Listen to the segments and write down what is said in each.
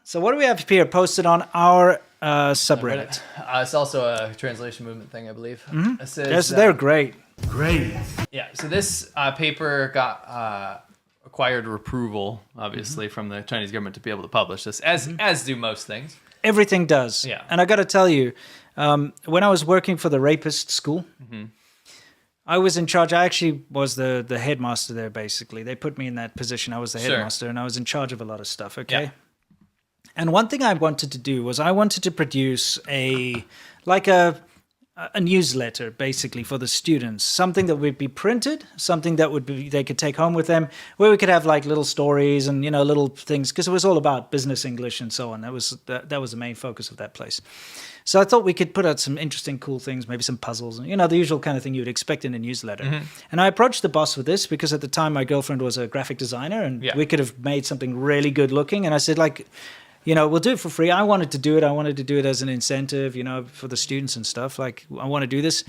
So what do we have here posted on our subreddit? It's also a translation movement thing, I believe. It says, Yes, they're great. Great. Yeah, so this paper got acquired approval, obviously, from the Chinese government to be able to publish this, as do most things. Everything does. Yeah. And I got to tell you, when I was working for the rapist school, I was in charge. I actually was the headmaster there, basically. They put me in that position. I was the headmaster, and I was in charge of a lot of stuff, okay? Yeah. And one thing I wanted to do was I wanted to produce a newsletter, basically, for the students. Something that would be printed, something that would be they could take home with them, where we could have like little stories and, little things, because it was all about business English and so on. That was the main focus of that place. So I thought we could put out some interesting, cool things, maybe some puzzles, and the usual kind of thing you would expect in a newsletter. And I approached the boss with this because at the time my girlfriend was a graphic designer, and we could have made something really good looking. And I said, we'll do it for free. I wanted to do it. I wanted to do it as an incentive, for the students and stuff. Like, I want to do this.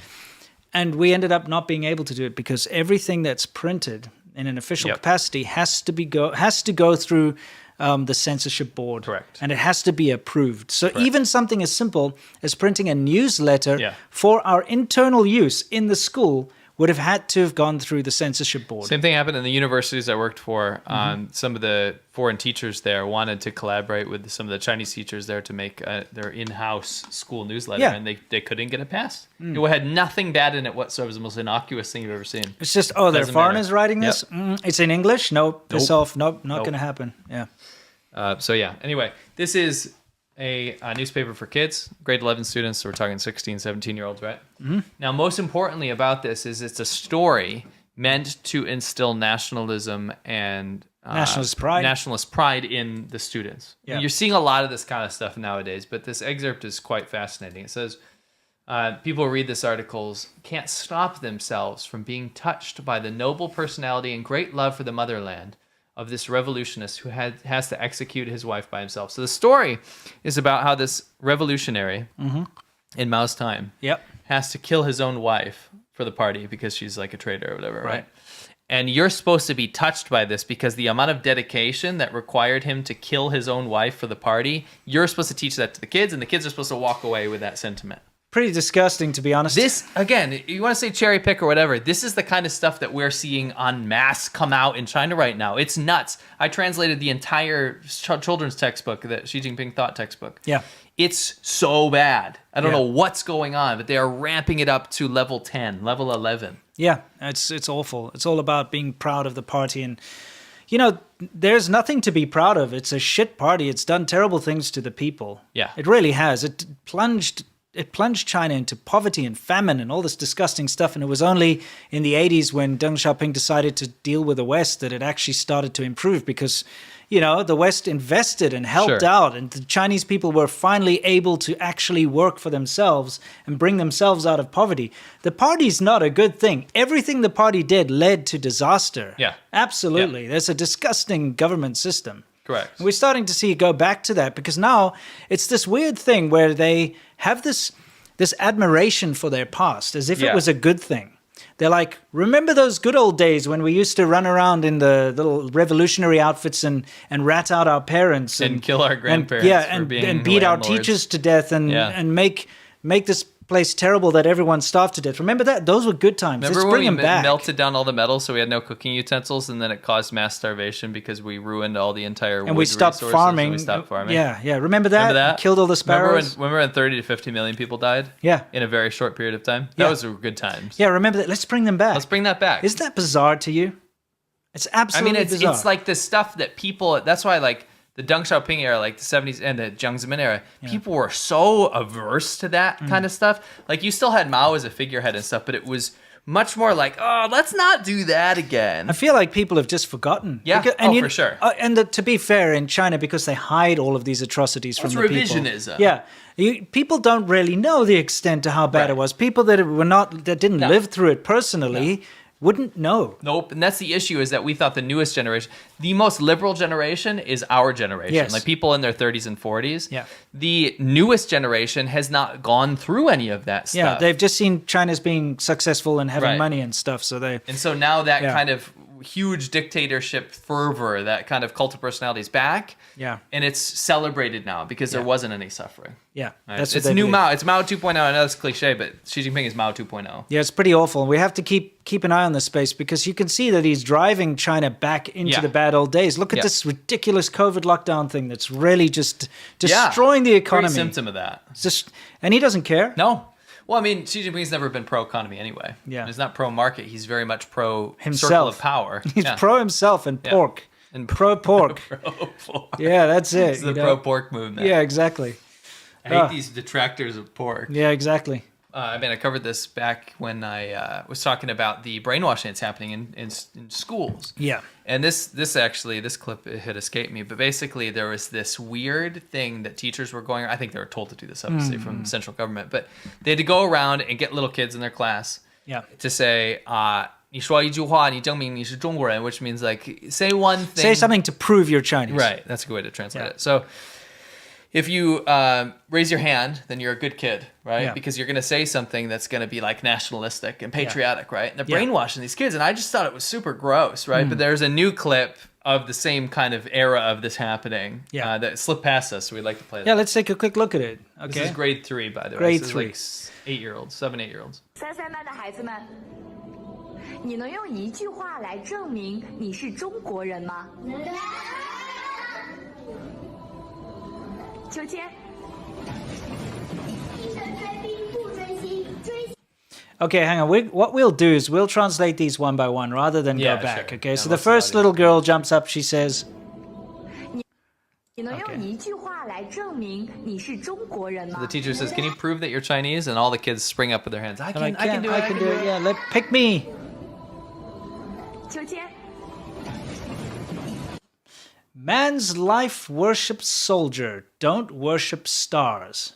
And we ended up not being able to do it because everything that's printed in an official capacity has to go through the censorship board. Correct. And it has to be approved. So even something as simple as printing a newsletter for our internal use in the school would have had to have gone through the censorship board. Same thing happened in the universities I worked for. Some of the foreign teachers there wanted to collaborate with some of the Chinese teachers there to make their in-house school newsletter, and they couldn't get it passed. It had nothing bad in it whatsoever. It was the most innocuous thing you've ever seen. It's just, they're foreigners writing this? It's in English? Nope. Piss off. Nope, not going to happen. Yeah. Anyway, this is a newspaper for kids, grade 11 students, so we're talking 16, 17-year-olds, right? Now, most importantly about this is it's a story meant to instill nationalism and nationalist pride in the students. Yeah. You're seeing a lot of this kind of stuff nowadays, but this excerpt is quite fascinating. It says, people who read this articles can't stop themselves from being touched by the noble personality and great love for the motherland of this revolutionist who has to execute his wife by himself. So the story is about how this revolutionary in Mao's time has to kill his own wife for the party because she's like a traitor or whatever, right? And you're supposed to be touched by this because the amount of dedication that required him to kill his own wife for the party, you're supposed to teach that to the kids, and the kids are supposed to walk away with that sentiment. Pretty disgusting, to be honest. This, again, you want to say cherry pick or whatever, this is the kind of stuff that we're seeing en masse come out in China right now. It's nuts. I translated the entire children's textbook, the Xi Jinping thought textbook. Yeah. It's so bad. I don't know what's going on, but they are ramping it up to level 10, level 11. Yeah, it's awful. It's all about being proud of the party. And, there's nothing to be proud of. It's a shit party. It's done terrible things to the people. Yeah. It really has. It plunged China into poverty and famine and all this disgusting stuff. And it was only in the 80s when Deng Xiaoping decided to deal with the West that it actually started to improve because, the West invested and helped out. And the Chinese people were finally able to actually work for themselves and bring themselves out of poverty. The party's not a good thing. Everything the party did led to disaster. Yeah. Absolutely. Yeah. There's a disgusting government system. Correct. We're starting to see it go back to that because now it's this weird thing where they have this admiration for their past as if it was a good thing. They're like, remember those good old days when we used to run around in the little revolutionary outfits and rat out our parents and kill our grandparents and beat our teachers to death and make this place terrible that everyone starved to death. Remember that? Those were good times. Remember Let's bring when them back. melted down all the metal so we had no cooking utensils and then it caused mass starvation because we ruined all the entire wood and we stopped resources farming. And we stopped farming. Yeah. Remember that? Killed all the sparrows. Remember when 30 to 50 million people died? Yeah. In a very short period of time? Those were good times. Yeah, remember that. Let's bring them back. Let's bring that back. Isn't that bizarre to you? It's absolutely bizarre. It's like the stuff that people, that's why like the Deng Xiaoping era, like the 70s and the Jiang Zemin era, people were so averse to that kind of stuff. Like you still had Mao as a figurehead and stuff, but it was much more like, let's not do that again. I feel like people have just forgotten. Yeah, for sure. To be fair, in China, because they hide all of these atrocities from the people. Revisionism. Yeah. People don't really know the extent to how bad it was. People that didn't live through it personally wouldn't know. Nope, and that's the issue is that we thought the newest generation, the most liberal generation is our generation. Yes. Like people in their 30s and 40s. Yeah. The newest generation has not gone through any of that stuff. Yeah, they've just seen China's being successful and having money and stuff, so they... And so now that kind of huge dictatorship fervor, that kind of cult of personality is back. Yeah. And it's celebrated now because there wasn't any suffering. Yeah. Right? That's what It's they new believe. Mao. It's Mao 2.0. I know it's cliche, but Xi Jinping is Mao 2.0. Yeah, it's pretty awful. We have to keep an eye on this space because you can see that he's driving China back into the bad old days. Look at this ridiculous COVID lockdown thing that's really just destroying the economy. Great symptom of that. And he doesn't care. No. Well, I mean, Xi Jinping's never been pro-economy anyway. Yeah. He's not pro-market. He's very much pro-circle Himself. of power. He's pro himself and pork. And pro-pork. pro-pork. Yeah, that's it. It's the pro-pork movement. Yeah, exactly. I hate these detractors of pork. Yeah, exactly. I mean, I covered this back when I was talking about the brainwashing that's happening in schools. Yeah. And this clip, it had escaped me, but basically there was this weird thing that teachers were going, I think they were told to do this, obviously, from the central government, but they had to go around and get little kids in their class to say, 你说一句话,你证明你是中国人, which means like, say one thing. Say something to prove you're Chinese. Right, that's a good way to translate it. So if you raise your hand, then you're a good kid, right? Yeah. Because you're going to say something that's going to be like nationalistic and patriotic, right? And they're brainwashing these kids, and I just thought it was super gross, right? But there's a new clip of the same kind of era of this happening that slipped past us, so we'd like to play that. Yeah, let's take a quick look at it. Okay. This is grade 3, by the way. Grade this 3. is like 8-year-olds, 7, 8-year-olds. 三三班的孩子们，你能用一句话来证明你是中国人吗？秋千。 Okay, hang on. What we'll do is we'll translate these one by one rather than go back. Sure. Okay, Yeah, so the let's first not little girl jumps up. She says, 你能用一句话来证明你是中国人吗？ The teacher says, "Can you prove that you're Chinese?" And all the kids spring up with their hands. I can do it. I can do it. Yeah, pick me. 秋千。 Man's life worships soldier. Don't worship stars.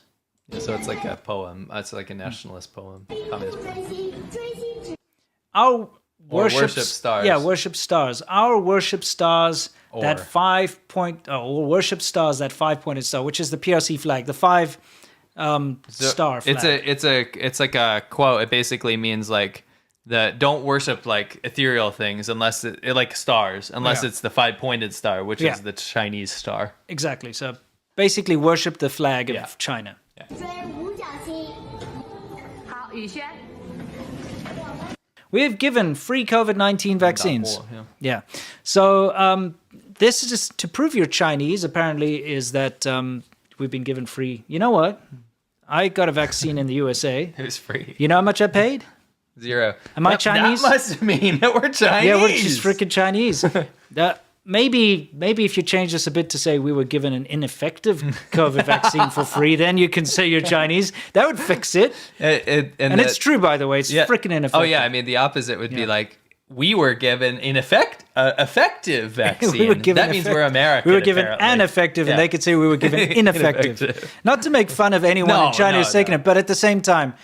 So it's like a poem. It's like a nationalist poem. Communist poem. Our worship stars. Yeah, worship stars. Our worship stars. Or. That 5-point. Or worship stars. That 5-pointed star, which is the PRC flag, the 5 star flag. It's like a quote. It basically means like don't worship like ethereal things unless it like stars, unless it's the 5-pointed star, which is the Chinese star. Exactly. So basically, worship the flag of China. 追五角星。好，宇轩。 We have given free COVID-19 vaccines. Yeah. Yeah. So this is just to prove you're Chinese, apparently, is that we've been given free. You know what? I got a vaccine in the USA. It was free. You know how much I paid? 0. Am I Chinese? That must mean that we're Chinese. Yeah, we're just freaking Chinese. Maybe if you change this a bit to say we were given an ineffective COVID vaccine for free, then you can say you're Chinese. That would fix it. And it's true, by the way. It's freaking ineffective. Oh, yeah. I mean, the opposite would be like, we were given an effective vaccine. That means we're American. We were given apparently. an effective, and they could say we were given ineffective. Not to make fun of anyone in China who's taken it, but at the same time,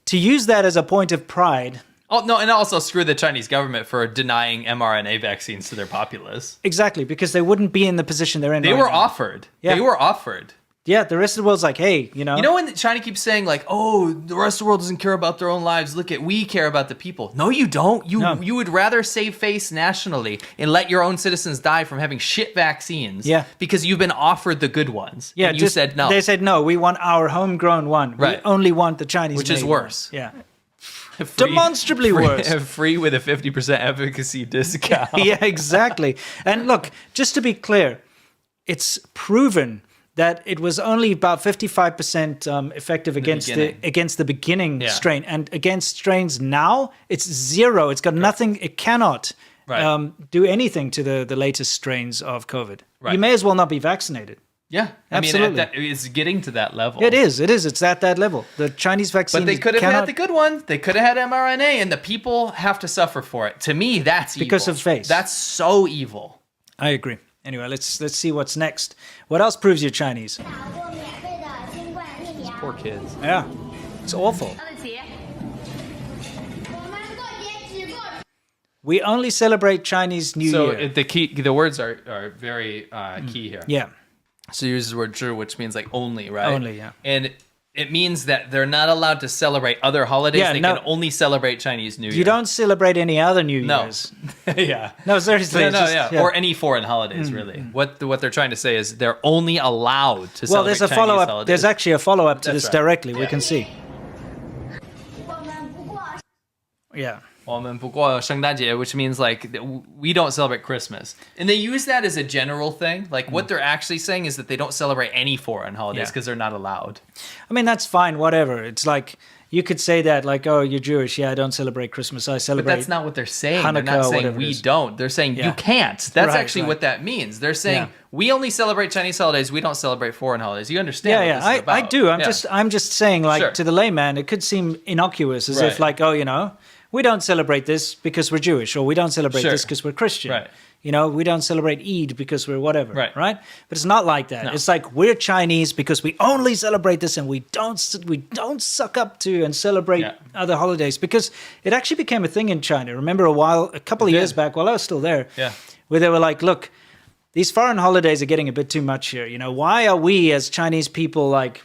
to use that as a point of pride. Oh, no, and also screw the Chinese government for denying mRNA vaccines to their populace. Exactly, because they wouldn't be in the position they're in. They were offered. Yeah. They were offered. Yeah, the rest of the world's like, hey, you know. You know when China keeps saying like, oh, the rest of the world doesn't care about their own lives. Look at, we care about the people. No, you don't. You would rather save face nationally and let your own citizens die from having shit vaccines. Yeah. Because you've been offered the good ones. Yeah, and you said no. They said no. We want our homegrown one. Right. We only want the Chinese, which is worse. One. Yeah. Demonstrably worse. Free with a 50% efficacy discount. Yeah, exactly. And look, just to be clear, it's proven that it was only about 55% effective against the beginning strain, and against strains now it's 0. It's got nothing. It cannot do anything to the latest strains of COVID. Right. You may as well not be vaccinated. Yeah, absolutely. I mean, it's getting to that level. It is. It's at that level. The Chinese vaccine. But they could have had the good ones. They could have had mRNA, and the people have to suffer for it. To me, that's evil. Because of face. That's so evil. I agree. Anyway, let's see what's next. What else proves you're Chinese? These poor kids. Yeah, it's awful. We only celebrate Chinese New Year. So the words are very key here. Yeah. So he uses the word 只, which means like only, right? Only, yeah. And it means that they're not allowed to celebrate other holidays. Yeah, they no. can only celebrate Chinese New Year. You don't celebrate any other New No. Year's. Yeah. No, seriously. No, it's just- or any foreign holidays, really. What they're trying to say is they're only allowed to Well, celebrate there's a Chinese follow-up. holidays. There's actually a follow-up to That's this right. directly. We Yeah. can see. Yeah. 我们不过圣诞节, which means like we don't celebrate Christmas. And they use that as a general thing. Like what they're actually saying is that they don't celebrate any foreign holidays Yeah. because they're not allowed. I mean, that's fine, whatever. It's like, you could say that, like, oh, you're Jewish. Yeah, I don't celebrate Christmas. I But celebrate. that's not what they're saying. Hanukkah They're not or saying whatever it we is. don't. They're saying Yeah. you can't. That's Right, actually right. what that means. They're saying Yeah. we only celebrate Chinese holidays. We don't celebrate foreign holidays. You understand? Yeah, what yeah, this is I about. do. Yeah. I'm just saying, like, Sure. to the layman, it could seem innocuous, as if, Right. like, oh, you know, we don't celebrate this because we're Jewish, or we don't celebrate Sure. this because we're Christian. Right. You know, we don't celebrate Eid because we're whatever. Right. Right. But it's not like that. No. It's like we're Chinese because we only celebrate this, and we don't suck up to and celebrate Yeah. other holidays, because it actually became a thing in China. Remember a couple of It years did. back, while I was still there, Yeah. where they were like, look, these foreign holidays are getting a bit too much here. You know, why are we as Chinese people like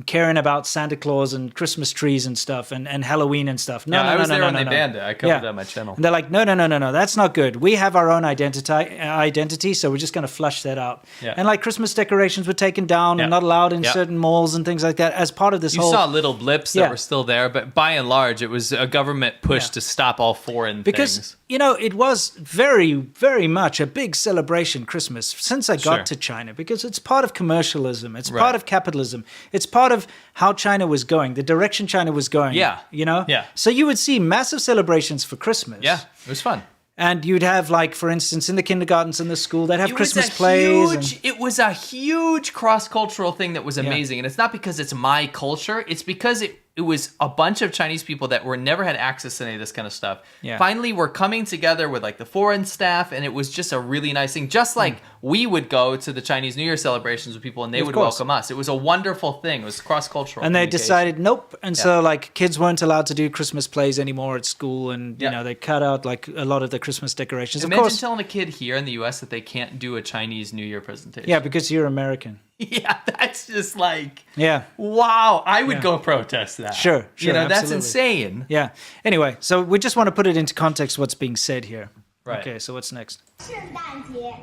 caring about Santa Claus and Christmas trees and stuff and Halloween and stuff? No, Yeah, no, I no, was no, there no, when no, they no. banned it. I covered it on my channel. And they're like, no, that's not good. We have our own identity, so we're just going to flush that out. Yeah. And like Christmas decorations were taken down Yeah. and not allowed in Yeah. certain malls and things like that as part of this You whole. saw little blips that Yeah. were still there, but by and large, it was a government push Yeah. to stop all foreign Because, things. you know, it was very, very much a big celebration, Christmas, since I got Sure. to China, because it's part of commercialism. It's Right. part of capitalism. It's part of how China was going, the direction China was going. Yeah. You know? Yeah. So you would see massive celebrations for Christmas. Yeah, it was fun. And you'd have, like, for instance, in the kindergartens and the school, they'd have It Christmas was a plays. huge, it was a huge cross-cultural thing that was amazing. And it's not because it's my culture. It's because it was a bunch of Chinese people that never had access to any of this kind of stuff. Yeah. Finally, we're coming together with like the foreign staff, and it was just a really nice thing. Just like we would go to the Chinese New Year celebrations with people, and they Of would course. welcome us. It was a wonderful thing. It was cross-cultural. And they communication. decided nope, and so like kids weren't allowed to do Christmas plays anymore at school, and you Yeah. know they cut out like a lot of the Christmas decorations. Imagine of course, telling a kid here in the U.S. that they can't do a Chinese New Year presentation. yeah, because you're American. Yeah, that's just like, Yeah, wow. I would go protest that. Sure, You know, that's absolutely. insane. yeah. Anyway, so we just want to put it into context what's being said here. Right. Okay, so what's next? 圣诞节。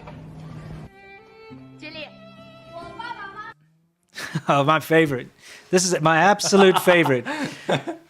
Jüri，我爸爸妈妈 Oh, my favorite. This is my absolute favorite.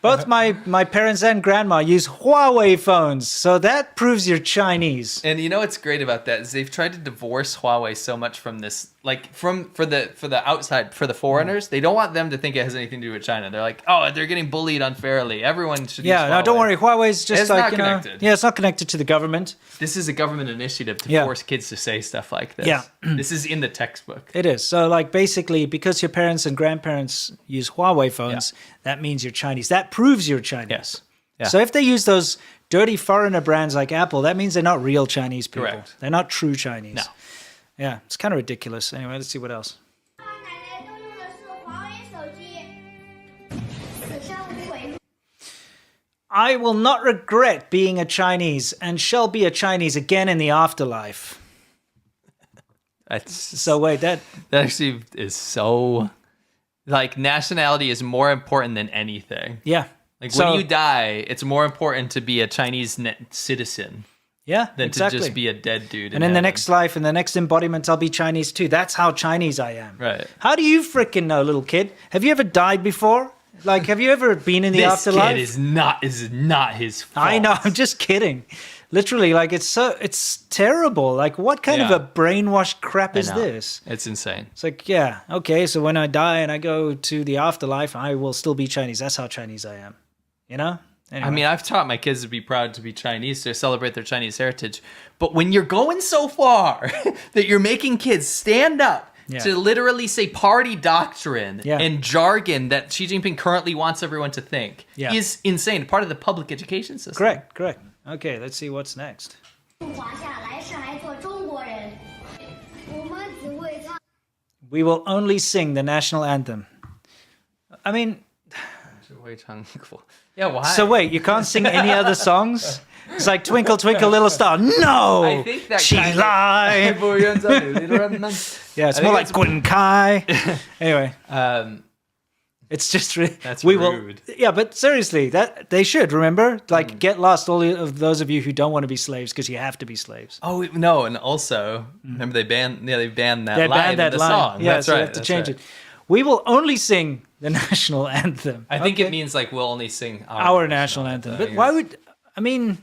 Both my parents and grandma use Huawei phones, so that proves you're Chinese. And you know what's great about that is they've tried to divorce Huawei so much from this, like for the outside, for the foreigners. They don't want them to think it has anything to do with China. They're like, oh, they're getting bullied unfairly. Everyone should. Yeah, use no, don't Huawei. worry. Huawei's just It's like not you know, connected. yeah, it's not connected to the government. This is a government initiative to Yeah. force kids to say stuff like this. Yeah. This is in the textbook. It is. So, like, basically, because your parents and grandparents use Huawei phones, that means you're Chinese. That proves you're Chinese. Yes. Yeah. So, if they use those dirty foreigner brands like Apple, that means they're not real Chinese people. Correct. They're not true Chinese. No. Yeah, it's kind of ridiculous. Anyway, let's see what else. 爸爸奶奶都用的是华为手机，此生无悔。 I will not regret being a Chinese and shall be a Chinese again in the afterlife. That's So, wait, that. actually is so, like, nationality is more important than anything. Yeah. Like, So- when you die, it's more important to be a Chinese citizen Yeah, than exactly. to just be a dead dude. And in the heaven. next life, in the next embodiment, I'll be Chinese too. That's how Chinese I am. Right. How do you frickin' know, little kid? Have you ever died before? Like, have you ever been in the This afterlife? kid is not his fault. I know. I'm just kidding. Literally, like it's terrible. Like, what kind of Yeah. a brainwashed crap I is know. this? It's insane. It's like, yeah, okay. So when I die and I go to the afterlife, I will still be Chinese. That's how Chinese I am. You know. Anyway. I mean, I've taught my kids to be proud to be Chinese, to celebrate their Chinese heritage. But when you're going so far that you're making kids stand up Yeah. to literally say party doctrine Yeah. and jargon that Xi Jinping currently wants everyone to think Yeah. is insane. Part of the public education system. correct. Okay, let's see what's next. 华夏来世还做中国人，我们只会唱。 We will only sing the national anthem. I mean, Yeah, why? so wait, you can't sing any other songs? It's like Twinkle Twinkle Little Star. No! I think that Chi kind Lai. of... Yeah, it's I more think like Gun Kai. Anyway, It's just really, That's we rude. will. Yeah, but seriously, that they should remember. Like, get lost, all of those of you who don't want to be slaves, because you have to be slaves. Oh no, and also remember they banned that They line banned that in the line. song. Yeah, That's so right. you have to that's change right. it. We will only sing the national anthem. I think Okay? it means like we'll only sing our national anthem. But why would? I mean,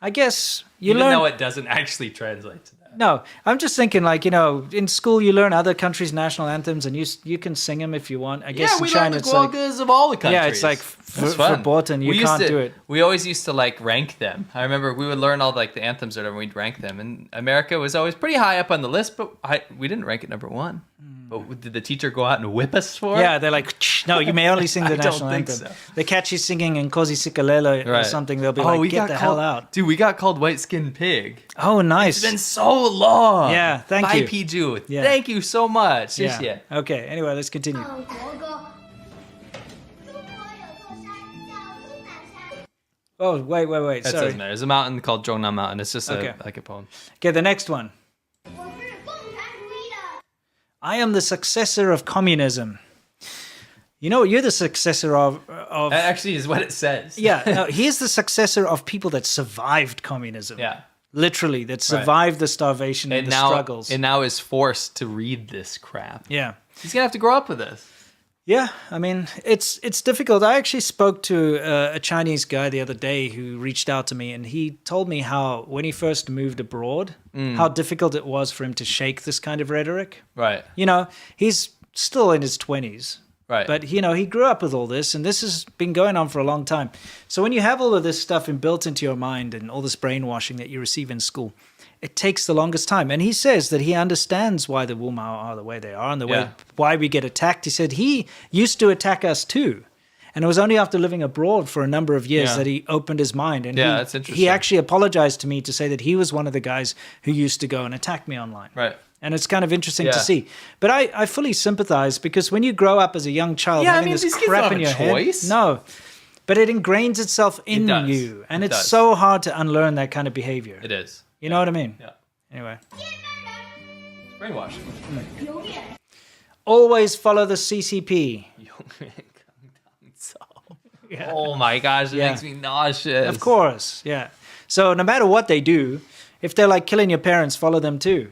I guess you even learn. though it doesn't actually translate to that. No, I'm just thinking, like, in school you learn other countries' national anthems, and you can sing them if you want. I guess in China it's like, of all the countries. yeah, it's like verboten. You can't do it. We always used to like rank them. I remember we would learn all like the anthems or whatever, and we'd rank them. And America was always pretty high up on the list, but we didn't rank it number one. But did the teacher go out and whip us for it? Yeah, they're like, no, you may only sing the I don't national think anthem. so. They catch you singing in Kosi Sikalele or Right. something. They'll be Oh, we like, get got the called, hell out. Dude, we got called white skinned pig. Oh, nice. It's been so long. Yeah, thank you. Bye, Piju. Yeah. Thank you so much. Yeah. Yeah. Okay. Anyway, let's continue. 国歌。 Oh, wait. That Sorry. doesn't matter. There's a mountain called Zhongnam Mountain. It's just Okay. like a poem. Okay, the next one. 我是共产主义的。 I am the successor of communism. You know, you're the successor of That actually is what it says. yeah, no, he's the successor of people that survived communism. Yeah. Literally, that survived the starvation and the struggles. And now is forced to read this crap. Yeah. He's gonna have to grow up with this. Yeah, I mean, it's difficult. I actually spoke to a Chinese guy the other day who reached out to me, and he told me how when he first moved abroad, how difficult it was for him to shake this kind of rhetoric. Right. You know, he's still in his 20s. Right. But, he grew up with all this, and this has been going on for a long time. So when you have all of this stuff built into your mind and all this brainwashing that you receive in school, it takes the longest time. And he says that he understands why the Wumao are the way they are and why we get attacked. He said he used to attack us too. And it was only after living abroad for a number of years that he opened his mind. And that's interesting. He actually apologized to me to say that he was one of the guys who used to go and attack me online. Right. And it's kind of interesting to see. But I fully sympathize because when you grow up as a young child having this these kids crap don't in your have a choice. head. No. But it ingrains itself in does. you. And It it's does. so hard to unlearn that kind of behavior. It is. You know what I mean? Yeah. Anyway. It's brainwashing. 永远 Always follow the CCP. Oh my gosh, it Yeah. makes me nauseous. Of course. Yeah. So no matter what they do, if they're like killing your parents, follow them too.